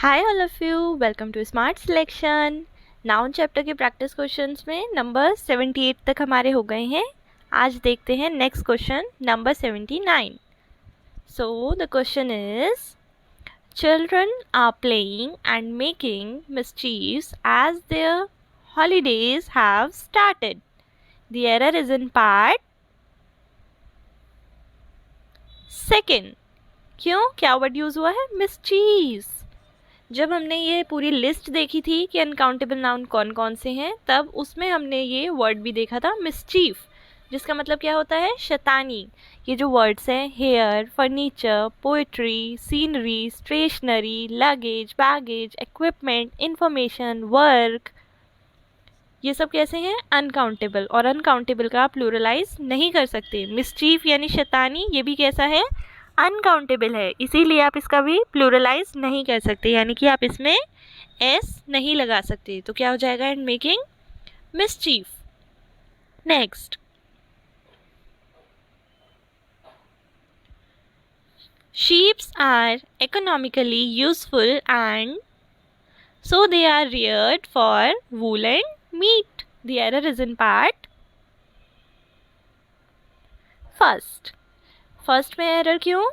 Hi all of you, welcome to smart selection. Noun chapter के practice questions में number 78 तक हमारे हो गए हैं। आज देखते हैं next question number 79। So the question is children are playing and making मिस्चीव्स as their holidays have started. The error is in part second. क्यों, क्या वर्ड यूज हुआ है? मिस्चीव्स। जब हमने ये पूरी लिस्ट देखी थी कि अनकाउंटेबल नाउन कौन कौन से हैं, तब उसमें हमने ये वर्ड भी देखा था मिस्चीफ, जिसका मतलब क्या होता है? शैतानी। ये जो वर्ड्स हैं hair, furniture, poetry, scenery, stationery, luggage, baggage, equipment, information, work, ये सब कैसे हैं? अनकाउंटेबल। और अनकाउंटेबल का आप प्लूरलाइज नहीं कर सकते। मिस्चीफ यानी शैतानी, ये भी कैसा है? अनकाउंटेबल है, इसीलिए आप इसका भी प्लूरलाइज नहीं कर सकते, यानी कि आप इसमें एस नहीं लगा सकते। तो क्या हो जाएगा? And making mischief. Next, sheeps are economically useful and so they are reared for wool and meat. The error is in part first में एरर क्यों?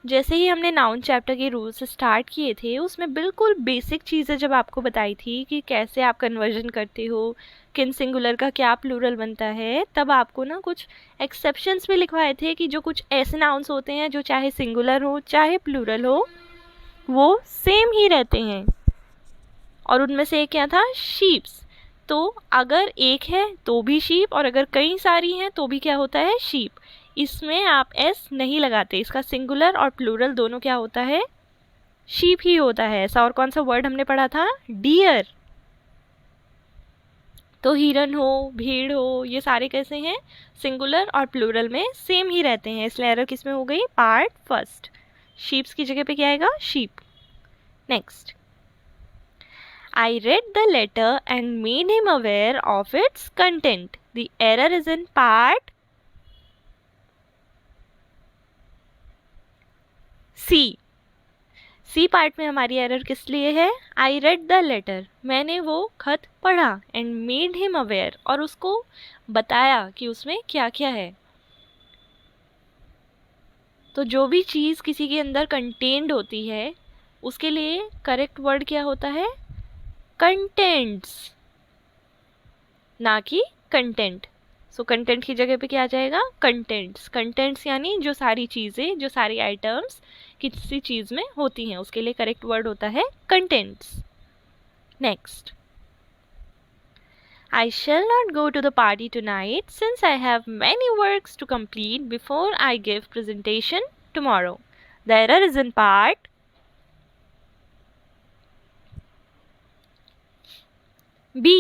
जैसे ही हमने नाउन चैप्टर के रूल्स स्टार्ट किए थे, उसमें बिल्कुल बेसिक चीज़ें जब आपको बताई थी कि कैसे आप कन्वर्जन करते हो, किन सिंगुलर का क्या प्लूरल बनता है, तब आपको ना कुछ एक्सेप्शंस भी लिखवाए थे कि जो कुछ ऐसे नाउन्स होते हैं जो चाहे सिंगुलर हो चाहे प्लूरल हो, वो सेम ही रहते हैं। और उनमें से एक क्या था? शीप्स। तो अगर एक है तो भी शीप, और अगर कई सारी हैं तो भी क्या होता है? शीप। इसमें आप एस नहीं लगाते, इसका सिंगुलर और प्लूरल दोनों क्या होता है? शीप ही होता है। ऐसा और कौन सा वर्ड हमने पढ़ा था? डियर। तो हिरन हो, भीड़ हो, ये सारे कैसे हैं? सिंगुलर और प्लूरल में सेम ही रहते हैं, इसलिए एरर किस में हो गई? Part first. शीप्स की जगह पे क्या आएगा? Sheep. Next, I read the letter and made him aware of its content. The error is in part C. C part में हमारी एरर किस लिए है? I read the letter, मैंने वो खत पढ़ा, and made him aware, और उसको बताया कि उसमें क्या क्या है। तो जो भी चीज़ किसी के अंदर कंटेन्ड होती है, उसके लिए करेक्ट वर्ड क्या होता है? कंटेंट्स, ना कि कंटेंट। सो कंटेंट की जगह पे क्या आ जाएगा? कंटेंट्स। कंटेंट्स यानी जो सारी चीज़ें, जो सारी आइटम्स किसी चीज़ में होती हैं, उसके लिए करेक्ट वर्ड होता है contents. Next, I shall not go to the party tonight since I have many works to complete before I give presentation tomorrow. The error is in part B.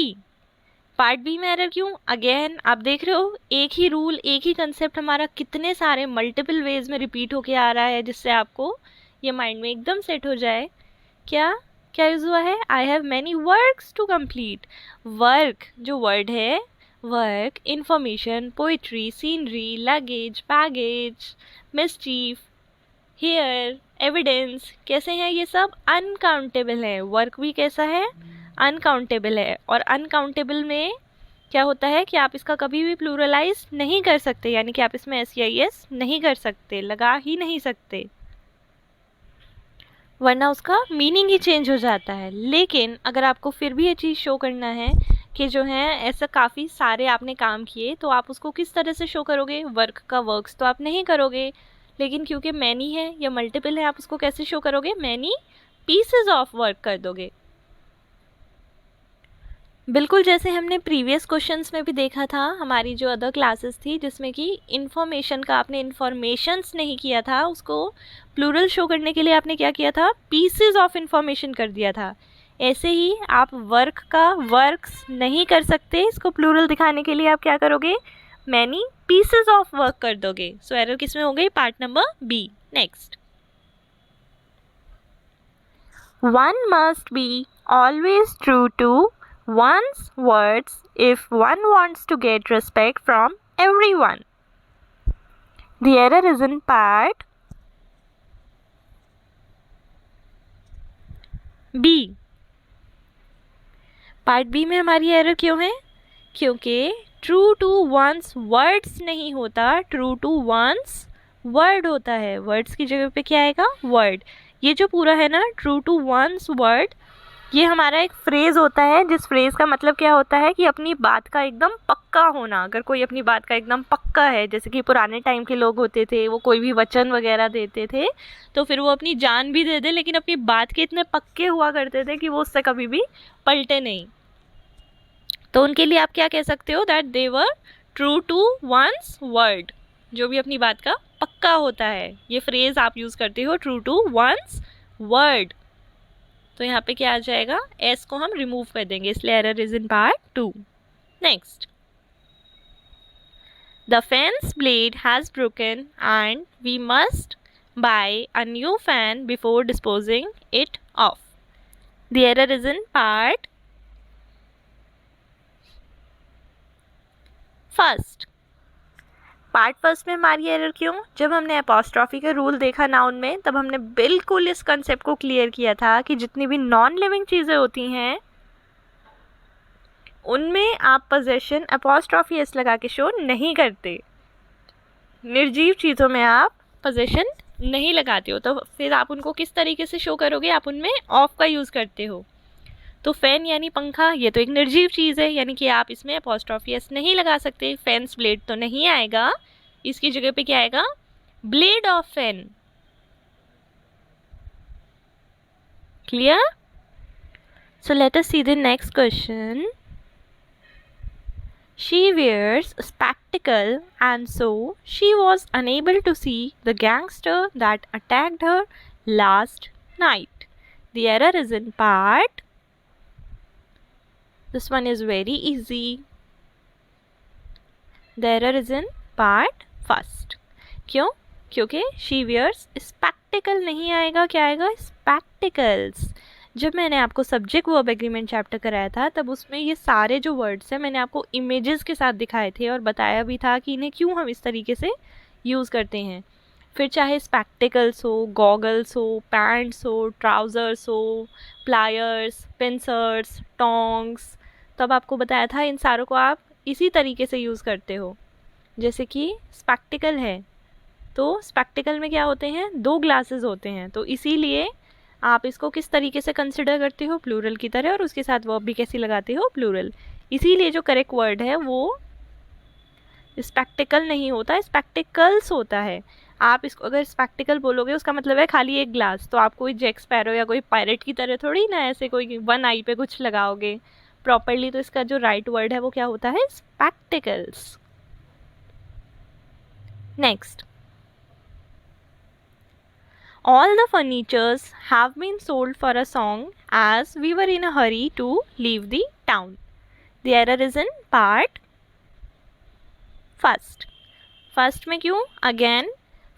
Part B में error क्यों? Again आप देख रहे हो, एक ही rule, एक ही concept हमारा कितने सारे मल्टीपल वेज में रिपीट होके आ रहा है, जिससे आपको ये माइंड में एकदम सेट हो जाए। क्या क्या यूज हुआ है? I have many works to complete. Work जो वर्ड है, work, information, poetry, scenery, luggage, baggage, mischief, hair, evidence, कैसे हैं ये सब? अनकाउंटेबल है। वर्क भी कैसा है? अनकाउंटेबल है। और अनकाउंटेबल में क्या होता है कि आप इसका कभी भी प्लूरलाइज नहीं कर सकते, यानी कि आप इसमें एस या एस नहीं कर सकते, लगा ही नहीं सकते, वरना उसका मीनिंग ही चेंज हो जाता है। लेकिन अगर आपको फिर भी ये चीज़ शो करना है कि जो है ऐसा काफ़ी सारे आपने काम किए, तो आप उसको किस तरह से शो करोगे? वर्क का वर्क्स तो आप नहीं करोगे, लेकिन क्योंकि मैनी है या मल्टीपल है, आप उसको कैसे शो करोगे? मैनी पीसेज ऑफ वर्क कर दोगे। बिल्कुल जैसे हमने प्रीवियस क्वेश्चंस में भी देखा था, हमारी जो अदर क्लासेस थी जिसमें कि इन्फॉर्मेशन का आपने इन्फॉर्मेशंस नहीं किया था, उसको प्लूरल शो करने के लिए आपने क्या किया था? पीसेस ऑफ इन्फॉर्मेशन कर दिया था। ऐसे ही आप वर्क का वर्क्स नहीं कर सकते, इसको प्लूरल दिखाने के लिए आप क्या करोगे? मैनी पीसेस ऑफ वर्क कर दोगे। सो एरर किस में हो गई? Part number B. Next, one must be always true to one's words if one wants to get respect from everyone. The error is in part B. Part B में हमारी error क्यों है? क्योंकि true to once words नहीं होता, true to one's word होता है। Words की जगह पे क्या आएगा? वर्ड। ये जो पूरा है ना, ट्रू टू वंस वर्ड, ये हमारा एक फ्रेज होता है, जिस फ्रेज का मतलब क्या होता है कि अपनी बात का एकदम पक्का होना। अगर कोई अपनी बात का एकदम पक्का है, जैसे कि पुराने टाइम के लोग होते थे, वो कोई भी वचन वगैरह देते थे तो फिर वो अपनी जान भी दे दे, लेकिन अपनी बात के इतने पक्के हुआ करते थे कि वो उससे कभी भी पलटे नहीं। तो उनके लिए आप क्या कह सकते हो? That they were true to one's word. जो भी अपनी बात का पक्का होता है, ये फ्रेज आप यूज़ करते हो, ट्रू टू वंस वर्ड। तो यहाँ पे क्या आ जाएगा? एस को हम रिमूव कर देंगे, इसलिए error is in part 2। Next, the fence blade has broken and we must buy a new fan before disposing it off. The error is in part first. Part first में हमारी error क्यों? जब हमने apostrophe का rule देखा noun में, तब हमने बिल्कुल इस कंसेप्ट को क्लियर किया था कि जितनी भी नॉन लिविंग चीज़ें होती हैं उनमें आप पोजेशन अपॉस्ट्रॉफी एस लगा के शो नहीं करते। निर्जीव चीज़ों में आप पोजेशन नहीं लगाते हो, तो फिर आप उनको किस तरीके से शो करोगे? आप उनमें ऑफ का यूज़ करते हो। तो फैन यानी पंखा, ये तो एक निर्जीव चीज़ है, यानी कि आप इसमें अपॉस्ट्रॉफी एस नहीं लगा सकते। फैन्स ब्लेड तो नहीं आएगा, इसकी जगह पे क्या आएगा? Blade of fan. Clear? So let us see the next question. She wears spectacle and so she was unable to see the gangster that attacked her last night. The error is in part. This one is very easy. The error is in part first. क्यों? क्योंकि she wears spectacle नहीं आएगा, क्या आएगा? Spectacles। जब मैंने आपको subject verb agreement chapter कराया था, तब उसमें ये सारे जो वर्ड्स हैं मैंने आपको इमेजेस के साथ दिखाए थे और बताया भी था कि इन्हें क्यों हम इस तरीके से यूज़ करते हैं। फिर चाहे स्पेक्टिकल्स हो, गॉगल्स हो, पैंट्स हो, ट्राउज़र्स हो, प्लायर्स, पिंसर्स, टोंग्स, तब आपको बताया था इन सारों को आप इसी तरीके से यूज़ करते हो। जैसे कि स्पेक्टिकल है, तो स्पेक्टिकल में क्या होते हैं? 2 ग्लासेस होते हैं, तो इसीलिए आप इसको किस तरीके से कंसिडर करते हो? प्लूरल की तरह, और उसके साथ वर्ब भी कैसी लगाते हो? प्लूरल। इसीलिए जो करेक्ट वर्ड है वो स्पेक्टिकल नहीं होता, स्पेक्टिकल्स होता है। आप इसको अगर स्पेक्टिकल बोलोगे उसका मतलब है खाली एक ग्लास, तो आप कोई जैक स्पैरो या कोई पायरेट की तरह थोड़ी ना ऐसे कोई वन आई पे कुछ लगाओगे प्रॉपरली। तो इसका जो राइट वर्ड है वो क्या होता है? Spectacles. Next, all the furnitures have been sold for a song as we were in a hurry to leave the town. The error is in part first. First में क्यों? Again,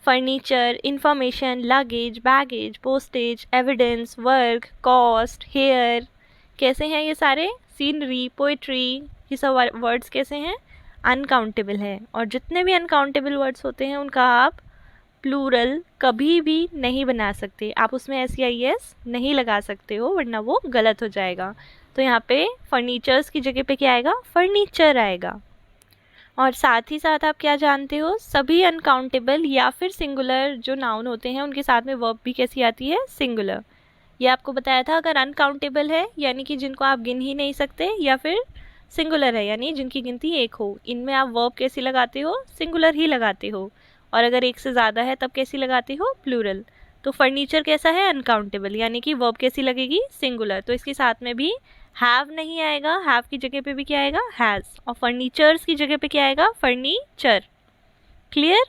furniture, information, luggage, baggage, postage, evidence, work, cost, hair, कैसे हैं ये सारे? Scenery, poetry, ये सब words कैसे हैं? अनकाउंटेबल है, और जितने भी अनकाउंटेबल वर्ड्स होते हैं उनका आप प्लूरल कभी भी नहीं बना सकते। आप उसमें एस नहीं लगा सकते हो, वरना वो गलत हो जाएगा। तो यहाँ पे फर्नीचर्स की जगह पे क्या आएगा? फर्नीचर आएगा। और साथ ही साथ आप क्या जानते हो? सभी अनकाउंटेबल या फिर सिंगुलर जो नाउन होते हैं उनके साथ में वर्ब भी कैसी आती है? सिंगुलर। ये आपको बताया था, अगर अनकाउंटेबल है यानी कि जिनको आप गिन ही नहीं सकते, या फिर सिंगुलर है यानी जिनकी गिनती 1 हो, इनमें आप वर्ब कैसी लगाते हो? सिंगुलर ही लगाते हो। और अगर 1 से ज़्यादा है तब कैसी लगाते हो? प्लूरल। तो फर्नीचर कैसा है? अनकाउंटेबल, यानी कि वर्ब कैसी लगेगी? सिंगुलर। तो इसके साथ में भी हैव नहीं आएगा, हैव की जगह पे भी क्या आएगा? हैज़। और फर्नीचर्स की जगह पे क्या आएगा? फर्नीचर। क्लियर?